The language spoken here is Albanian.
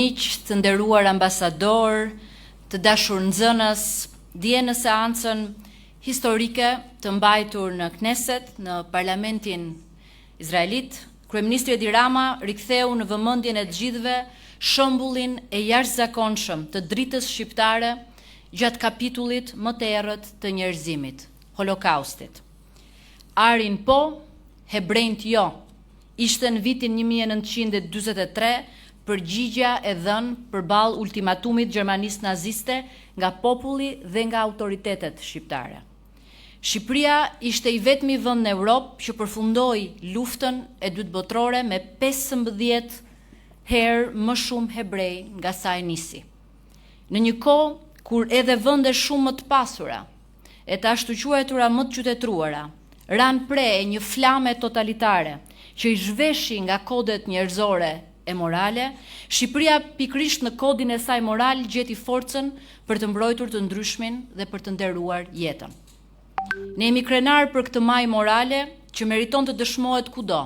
Miq, të nderuar ambasador, të dashur nxënës, dje në seancën historike të mbajtur në Knesset, në Parlamentin Izraelit, Kryeministri Edi Rama riktheu në vëmendjen e të gjithëve shembullin e jashtëzakonshëm të dritës shqiptare gjatë kapitullit më të errët të njerëzimit, Holokaustit. Arin po, hebrejt jo, ishte në vitin 1943 përgjigja e dhënë përballë ultimatumit Gjermanisë naziste nga populli dhe nga autoritetet shqiptare. Shqipëria ishte i vetmi vend në Europë që përfundoi luftën e dytë botërore me 15 herë më shumë hebrej nga sa e nisi. Në një kohë kur edhe vende shumë më të pasura e të ashtu quajtura më të qytetruara ran pre e një flame totalitare që i zhveshi nga kodet njerëzore e morale, Shqipëria pikrisht në kodin e saj moral gjeti forcën për të mbrojtur të ndryshmin dhe për të nderuar jetën. Ne jemi krenar për këtë majë morale që meriton të dëshmohet kudo.